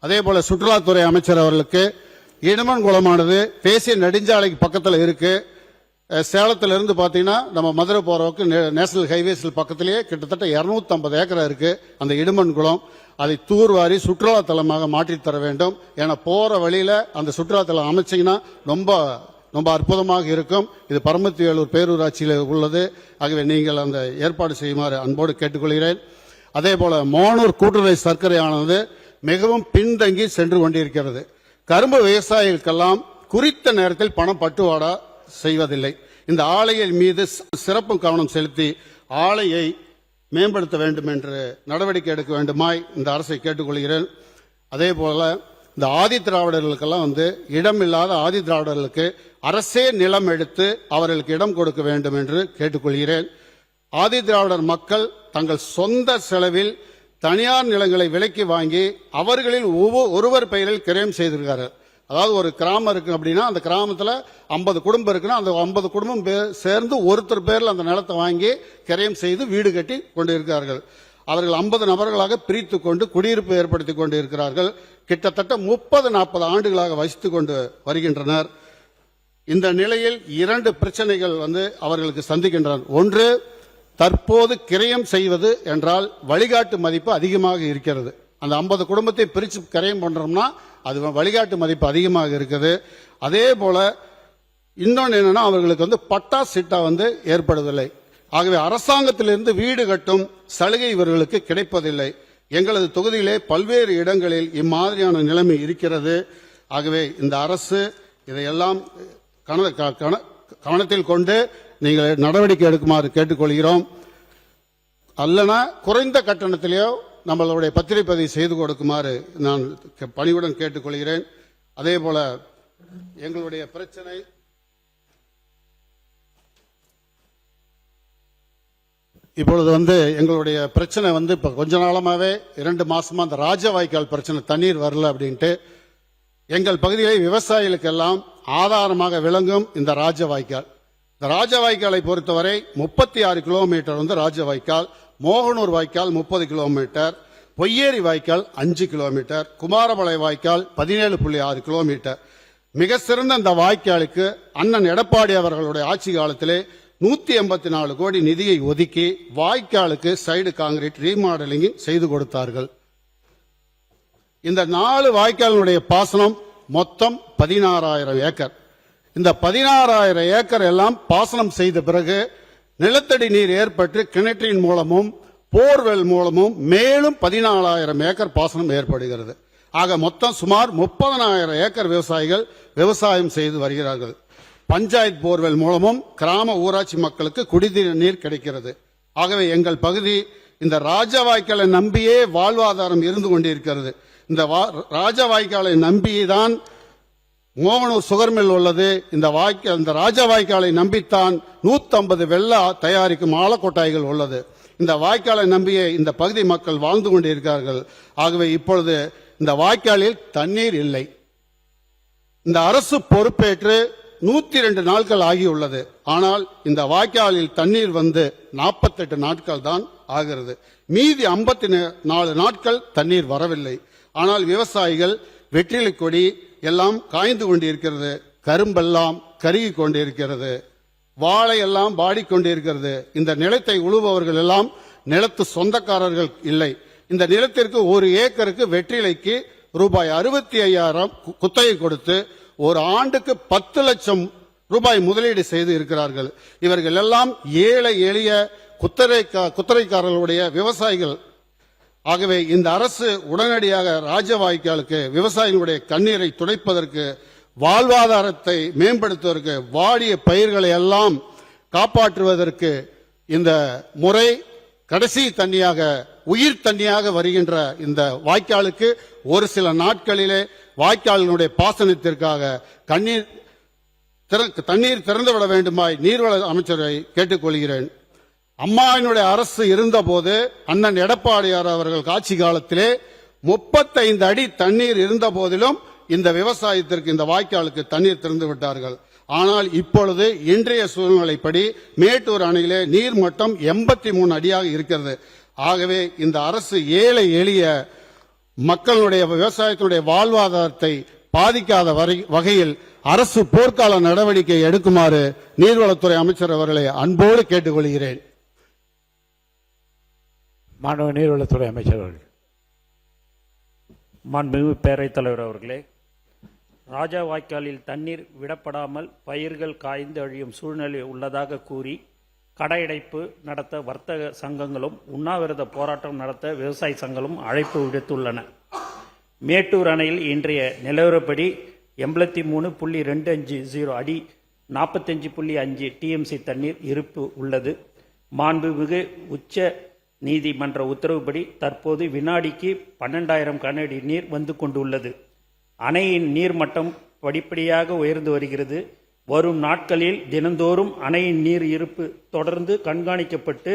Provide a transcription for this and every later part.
அதே போல சுற்றுலாத்துறை அமைச்சர் அவர்களுக்கு இடுமன் குளமானது தேசிய நெடுஞ்சாலைக்கு பக்கத்தில் இருக்கு. சேலத்திலிருந்து பார்த்தீங்கன்னா நம்ம மதுரை போறவருக்கு நேஷனல் ஹைவேஸில் பக்கத்திலேயே கிட்டத்தட்ட 250 ஏக்கர் இருக்கு அந்த இடுமன் குளம். அதை தூர்வாரி சுற்றுலா தலமாக மாற்றி தர வேண்டும். ஏன்னா போற வழியில அந்த சுற்றுலா தலம் அமைச்சிங்கன்னா ரொம்ப ரொம்ப அற்புதமாக இருக்கும். இது பரமத்திவேலூர் பேரூராட்சியில் உள்ளது. ஆகவே நீங்கள் அந்த ஏற்பாடு செய்யுமாறு அன்போடு கேட்டுக்கொள்கிறேன். அதே போல மோனூர் கூட்டுறவு சர்க்கரையானது மிகவும் பின்தங்கி சென்று கொண்டிருக்கிறது. கரும்பு விவசாயிகளுக்கெல்லாம் குறித்த நேரத்தில் பணம் பட்டுவாடா செய்வதில்லை. இந்த ஆலையின் மீது சிறப்பு கவனம் செலுத்தி ஆலையை மேம்படுத்த வேண்டும் என்று நடவடிக்கை எடுக்க வேண்டுமாய் இந்த அரசை கேட்டுக்கொள்கிறேன். அதே போல இந்த ஆதி திராவிடர்களுக்கெல்லாம் இடமில்லாத ஆதி திராவிடர்களுக்கு அரசே நிலம் எடுத்து அவர்களுக்கு இடம் கொடுக்க வேண்டும் என்று கேட்டுக்கொள்கிறேன். ஆதி திராவிடர் மக்கள் தங்கள் சொந்த செலவில் தனியார் நிலங்களை விலைக்கு வாங்கி அவர்களில் ஒருவர் பெயரில் கிரயம் செய்திருக்கிறார்கள். அதாவது ஒரு கிராமம் இருக்கு அப்படின்னா அந்த கிராமத்தில் 50 குடும்பம் இருக்குன்னா அந்த 50 குடும்பம் சேர்ந்து ஒருத்தர் பேரில் அந்த நிலத்தை வாங்கி கிரயம் செய்து வீடு கட்டி கொண்டிருக்கிறார்கள். அவர்கள் 50 நபர்களாக பிரித்து கொண்டு குடியிருப்பு ஏற்படுத்தி கொண்டு இருக்கிறார்கள். கிட்டத்தட்ட 30-40 ஆண்டுகளாக வசித்துக் கொண்டு வருகின்றனர். இந்த நிலையில் 2 பிரச்சனைகள் அவர்களுக்கு சந்திக்கின்றனர். ஒன்று, தற்போது கிரயம் செய்வது என்றால் வழிகாட்டு மதிப்பு அதிகமாக இருக்கிறது. அந்த 50 குடும்பத்தை பிரித்து கிரயம் பண்றோம்னா அது வழிகாட்டு மதிப்பு அதிகமாக இருக்குது. அதே போல இன்னொன்று என்னன்னா அவர்களுக்கு பட்டா சிட்டா ஏற்படுவதில்லை. ஆகவே அரசாங்கத்திலிருந்து வீடு கட்டும் சலுகை இவர்களுக்கு கிடைப்பதில்லை. எங்களது தொகுதியிலே பல்வேறு இடங்களில் இம்மாதிரியான நிலைமை இருக்கிறது. ஆகவே இந்த அரசு இதையெல்லாம் கவனத்தில் கொண்டு நீங்கள் நடவடிக்கை எடுக்குமாறு கேட்டுக்கொள்கிறோம். அல்லனா குறைந்த கட்டணத்திலேயோ நம்மளுடைய பத்திரிகை பதிவு செய்து கொடுக்குமாறு நான் பணிவுடன் கேட்டுக்கொள்கிறேன். அதே போல எங்களுடைய பிரச்சனை இப்பொழுது எங்களுடைய பிரச்சனை இப்ப கொஞ்ச நாளமாவே 2 மாசமா அந்த ராஜவாய்க்கால் பிரச்சனை, தண்ணீர் வரல அப்படின்ட்டு எங்கள் பகுதியிலே விவசாயிகளுக்கெல்லாம் ஆதாரமாக விளங்கும் இந்த ராஜவாய்க்கால். இந்த ராஜவாய்க்காலை பொறுத்தவரை 36 கிலோமீட்டர் ராஜவாய்க்கால், மோகனூர் வாய்க்கால் 30 கிலோமீட்டர், பொய்யேரி வாய்க்கால் 5 கிலோமீட்டர், குமாரபாளைய வாய்க்கால் 17.6 கிலோமீட்டர். மிக சிறந்த இந்த வாய்க்காலுக்கு அண்ணன் எடப்பாடி அவர்களுடைய ஆட்சி காலத்திலே 184 கோடி நிதியை ஒதுக்கி வாய்க்காலுக்கு சைடு காங்கிரீட் ரீமாடலிங் செய்து கொடுத்தார்கள். இந்த 4 வாய்க்காலினுடைய பாசனம் மொத்தம் 16,000 ஏக்கர். இந்த 16,000 ஏக்கர் எல்லாம் பாசனம் செய்த பிறகு நிலத்தடி நீர் ஏற்பட்டு கிணற்றின் மூலமும் போர்வெல் மூலமும் மேலும் 14,000 ஏக்கர் பாசனம் ஏற்படுகிறது. ஆக மொத்தம் சுமார் 30,000 ஏக்கர் விவசாயிகள் விவசாயம் செய்து வருகிறார்கள். பஞ்சாயத்து போர்வெல் மூலமும் கிராம ஊராட்சி மக்களுக்கு குடிநீர் நீர் கிடைக்கிறது. ஆகவே எங்கள் பகுதி இந்த ராஜவாய்க்காலை நம்பியே வாழ்வாதாரம் இருந்து கொண்டிருக்கிறது. இந்த ராஜவாய்க்காலை நம்பிதான் மோகனூர் சுகர் மில் உள்ளது. இந்த ராஜவாய்க்காலை நம்பித்தான் 150 வெள்ளா தயாரிக்கும் ஆலக்கொட்டாய்கள் உள்ளது. இந்த வாய்க்காலை நம்பியே இந்த பகுதி மக்கள் வாழ்ந்து கொண்டிருக்கிறார்கள். ஆகவே இப்பொழுது இந்த வாய்க்காலில் தண்ணீர் இல்லை. இந்த அரசு பொறுப்பேற்று 102 நாட்கள் ஆகியுள்ளது. ஆனால் இந்த வாய்க்காலில் தண்ணீர் 48 நாட்கள் தான் ஆகிறது. மீதி 54 நாட்கள் தண்ணீர் வரவில்லை. ஆனால் விவசாயிகள் வெற்றிலை கொடி எல்லாம் காய்ந்து கொண்டிருக்கிறது, கரும்பெல்லாம் கருகி கொண்டிருக்கிறது, வாழை எல்லாம் வாடிக்கொண்டிருக்கிறது. இந்த நிலத்தை உழுபவர்கள் எல்லாம் நிலத்து சொந்தக்காரர்கள் இல்லை. இந்த நிலத்திற்கு 1 ஏக்கருக்கு வெற்றிலைக்கு ரூபாய் 65,000 குத்தகை கொடுத்து ஒரு ஆண்டுக்கு 10 லட்சம் ரூபாய் முதலீடு செய்து இருக்கிறார்கள். இவர்கள் எல்லாம் ஏழை எளிய குத்தகைக்காரர்களுடைய விவசாயிகள். ஆகவே இந்த அரசு உடனடியாக ராஜவாய்க்காலுக்கு விவசாயிகளுடைய கண்ணீரை துடைப்பதற்கு, வாழ்வாதாரத்தை மேம்படுத்துவதற்கு, வாடிய பயிர்களை எல்லாம் காப்பாற்றுவதற்கு இந்த முறை கடைசி தண்ணியாக, உயிர் தண்ணியாக வருகின்ற இந்த வாய்க்காலுக்கு ஒரு சில நாட்களிலே வாய்க்காலினுடைய பாசனத்திற்காக தண்ணீர் திறந்துவிட வேண்டுமாய் நீர்வள அமைச்சரை கேட்டுக்கொள்கிறேன். அம்மாவினுடைய அரசு இருந்த போது அண்ணன் எடப்பாடியார் அவர்கள் ஆட்சி காலத்திலே 35 அடி தண்ணீர் இருந்த போதிலும் இந்த விவசாயத்திற்கு, இந்த வாய்க்காலுக்கு தண்ணீர் திறந்து விட்டார்கள். ஆனால் இப்பொழுது இன்றைய சூழ்நிலைப்படி மேட்டூர் அணையிலே நீர்மட்டம் 83 அடியாக இருக்கிறது. ஆகவே இந்த அரசு ஏழை எளிய மக்களுடைய விவசாயத்தினுடைய வாழ்வாதாரத்தை பாதிக்காத வகையில் அரசு போர்க்கால நடவடிக்கை எடுக்குமாறு நீர்வளத்துறை அமைச்சர் அவர்களை அன்போடு கேட்டுக்கொள்கிறேன். மாண்புமிகு நீர்வளத்துறை அமைச்சர் அவர்கள். மாண்புமிகு பேரவைத் தலைவர் அவர்களே, ராஜா வாய்க்காலில் தண்ணீர் விடப்படாமல் பயிர்கள் காய்ந்து அழியும் சூழ்நிலை உள்ளதாக கூறி கடையடைப்பு நடத்த வர்த்தக சங்கங்களும் உண்ணாவிரத போராட்டம் நடத்த விவசாய சங்கங்களும் அழைப்பு விடுத்துள்ளன. மேட்டூர் அணையில் இன்றைய நிலவரப்படி 83.250 அடி 45.5 டிஎம்சி தண்ணீர் இருப்பு உள்ளது. மாண்புமிகு உச்ச நீதிமன்ற உத்தரவுப்படி தற்போது வினாடிக்கு 12,000 கனஅடி நீர் வந்து கொண்டுள்ளது. அணையின் நீர்மட்டம் படிப்படியாக உயர்ந்து வருகிறது. வரும் நாட்களில் தினந்தோறும் அணையின் நீர் இருப்பு தொடர்ந்து கண்காணிக்கப்பட்டு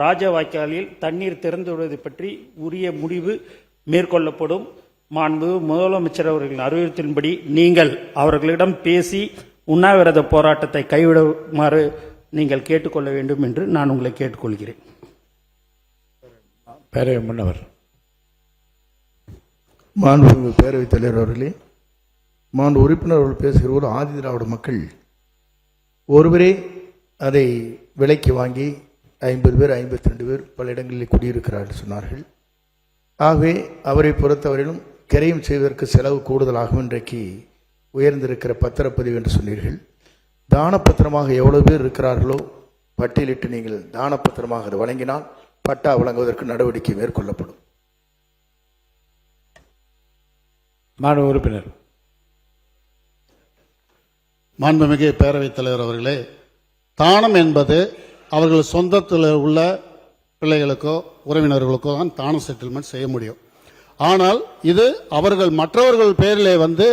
ராஜா வாய்க்காலில் தண்ணீர் திறந்துவிடுவது பற்றி உரிய முடிவு மேற்கொள்ளப்படும். மாண்புமிகு முதலமைச்சர் அவர்களின் அறிவுறுத்தின்படி நீங்கள் அவர்களிடம் பேசி உண்ணாவிரத போராட்டத்தை கைவிடுமாறு நீங்கள் கேட்டுக்கொள்ள வேண்டும் என்று நான் உங்களை கேட்டுக்கொள்கிறேன். பேரவை முன்னவர். மாண்புமிகு பேரவைத் தலைவர் அவர்களே, மாண்பு உறுப்பினர் அவர்கள் பேசுகிற ஒரு ஆதி திராவிட மக்கள் ஒருவரே அதை விலைக்கு வாங்கி 50 பேர் 52 பேர் பல இடங்களில் குடியிருக்கிறார்கள் சொன்னார்கள். ஆகவே அவரை பொறுத்தவரையிலும் கிரையும் செய்வதற்கு செலவு கூடுதலாகும். இன்றைக்கு உயர்ந்திருக்கிற பத்திரப்பதிவு என்று சொன்னீர்கள். தானப்பத்திரமாக எவ்வளவு பேர் இருக்கிறார்களோ பட்டியலிட்டு நீங்கள் தானப்பத்திரமாக அதை வழங்கினால் பட்டா வழங்குவதற்கு நடவடிக்கை மேற்கொள்ளப்படும். மாண்பு உறுப்பினர். மாண்புமிகு பேரவைத் தலைவர் அவர்களே, தானம் என்பது அவர்கள் சொந்தத்தில் உள்ள பிள்ளைகளுக்கோ உறவினர்களுக்கோ தான் தான செட்டில்மெண்ட் செய்ய முடியும். ஆனால் இது அவர்கள் மற்றவர்கள் பேரிலே வந்து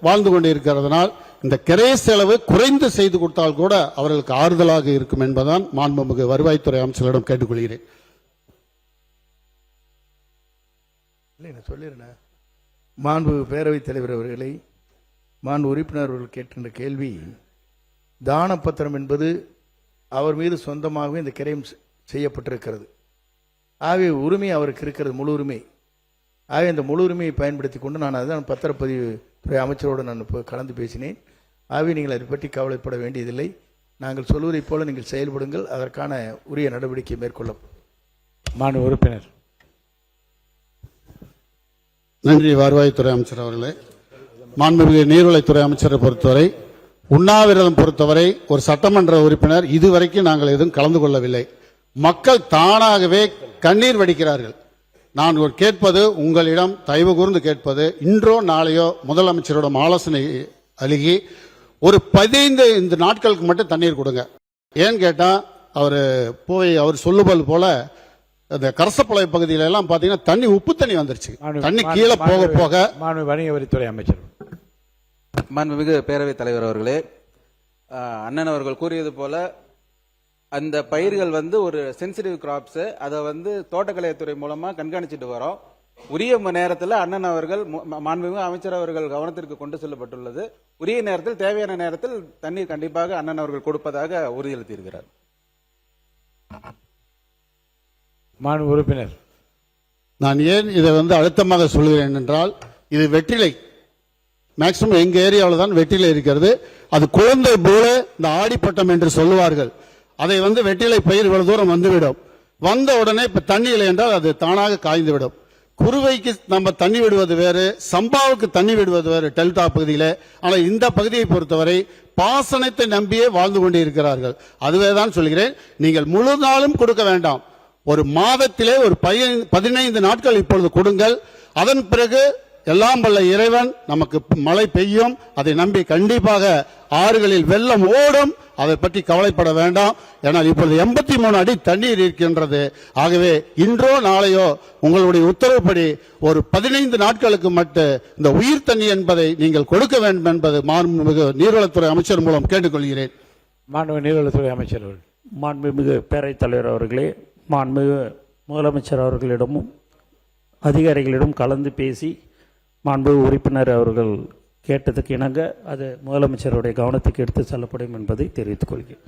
வாழ்ந்து கொண்டிருக்கிறதுனால் இந்த கிரை செலவு குறைந்து செய்து கொடுத்தால் கூட அவர்களுக்கு ஆறுதலாக இருக்கும் என்பதுதான் மாண்புமிகு வருவாய்த்துறை அமைச்சரிடம் கேட்டுக்கொள்கிறேன். சொல்லிடுறேன். மாண்பு பேரவைத் தலைவர் அவர்களை, மாண்பு உறுப்பினர் அவர்கள் கேட்கின்ற கேள்வி, தான பத்திரம் என்பது அவர் மீது சொந்தமாகவே இந்த கிரையம் செய்யப்பட்டிருக்கிறது. ஆகவே உரிமை அவருக்கு இருக்கிறது, முழு உரிமை. ஆகவே இந்த முழு உரிமையை பயன்படுத்தி கொண்டு நான் அதுதான் பத்திரப்பதிவு துறை அமைச்சரோடு நான் கலந்து பேசினேன். ஆகவே நீங்கள் அதை பற்றி கவலைப்பட வேண்டியதில்லை. நாங்கள் சொல்வதைப் போல நீங்கள் செயல்படுங்கள், அதற்கான உரிய நடவடிக்கை மேற்கொள்ளப்படும். மாண்பு உறுப்பினர். நன்றி வருவாய்த்துறை அமைச்சர் அவர்களே. மாண்புமிகு நீர்வளத்துறை அமைச்சரை பொறுத்தவரை உண்ணாவிரதம் பொறுத்தவரை ஒரு சட்டமன்ற உறுப்பினர் இதுவரைக்கும் நாங்கள் எதுவும் கலந்து கொள்ளவில்லை. மக்கள் தானாகவே கண்ணீர் வடிக்கிறார்கள். நான் கேட்பது உங்களிடம் தயவு கூர்ந்து கேட்பது, இன்றோ நாளையோ முதலமைச்சரிடம் ஆலோசனை அணுகி ஒரு 15 நாட்களுக்கு மட்டும் தண்ணீர் கொடுங்க. ஏன்னு கேட்டா அவர் சொல்லுபல் போல அந்த கரசப்பளை பகுதியில எல்லாம் பாத்தீங்கன்னா தண்ணி உப்பு தண்ணி வந்துருச்சு. தண்ணி கீழே போக போக. மாண்பு வணிக வரித்துறை அமைச்சர். மாண்புமிகு பேரவைத் தலைவர் அவர்களே, அண்ணன் அவர்கள் கூறியது போல அந்த பயிர்கள் ஒரு சென்சிட்டிவ் கிராப்ஸ், அதை தோட்டக்கலைத்துறை மூலமா கண்காணிச்சுட்டு வரோம். உரிய நேரத்தில் அண்ணன் அவர்கள் மாண்புமிகு அமைச்சர் அவர்கள் கவனத்திற்கு கொண்டு செல்லப்பட்டுள்ளது. உரிய நேரத்தில் தேவையான நேரத்தில் தண்ணீர் கண்டிப்பாக அண்ணன் அவர்கள் கொடுப்பதாக உறுதியளித்திருக்கிறார். மாண்பு உறுப்பினர். நான் ஏன் இதை அழுத்தமாக சொல்கிறேன் என்றால், இது வெற்றிலை, மேக்சிமம் எங்க ஏரியாவில் தான் வெற்றிலை இருக்கிறது. அது குழந்தை போல இந்த ஆடிப்பட்டம் என்று சொல்லுவார்கள். அதை வெற்றிலை பயிர் இவ்வளவு தூரம் வந்துவிடும். வந்த உடனே இப்ப தண்ணி இல்லை என்றால் அது தானாக காய்ந்து விடும். குறுவைக்கு நம்ம தண்ணி விடுவது வேறு, சம்பாவுக்கு தண்ணி விடுவது வேறு டெல்டா பகுதியில. ஆனால் இந்த பகுதியை பொறுத்தவரை பாசனத்தை நம்பியே வாழ்ந்து கொண்டே இருக்கிறார்கள். அதுவே தான் சொல்கிறேன், நீங்கள் முழு நாளும் கொடுக்க வேண்டாம். ஒரு மாதத்திலே ஒரு 15 நாட்கள் இப்பொழுது கொடுங்கள். அதன் பிறகு எல்லாம் வல்ல இறைவன் நமக்கு மழை பெய்யும். அதை நம்பி கண்டிப்பாக ஆறுகளில் வெள்ளம் ஓடும். அதை பற்றி கவலைப்பட வேண்டாம். ஏனால் இப்பொழுது 83 அடி தண்ணீர் இருக்கின்றது. ஆகவே இன்றோ நாளையோ உங்களுடைய உத்தரவுப்படி ஒரு 15 நாட்களுக்கு மட்டும் இந்த உயிர் தண்ணி என்பதை நீங்கள் கொடுக்க வேண்டும் என்பது மாண்புமிகு நீர்வளத்துறை அமைச்சர் மூலம் கேட்டுக்கொள்கிறேன். மாண்புமிகு நீர்வளத்துறை அமைச்சர். மாண்புமிகு பேரவைத் தலைவர் அவர்களே, மாண்புமிகு முதலமைச்சர் அவர்களிடமும் அதிகாரிகளிடம் கலந்து பேசி மாண்பு உறுப்பினர் அவர்கள் கேட்டதுக்கு இணங்க அது முதலமைச்சருடைய கவனத்துக்கு எடுத்து செல்லப்படும் என்பதை தெரிவித்துக் கொள்கிறேன்.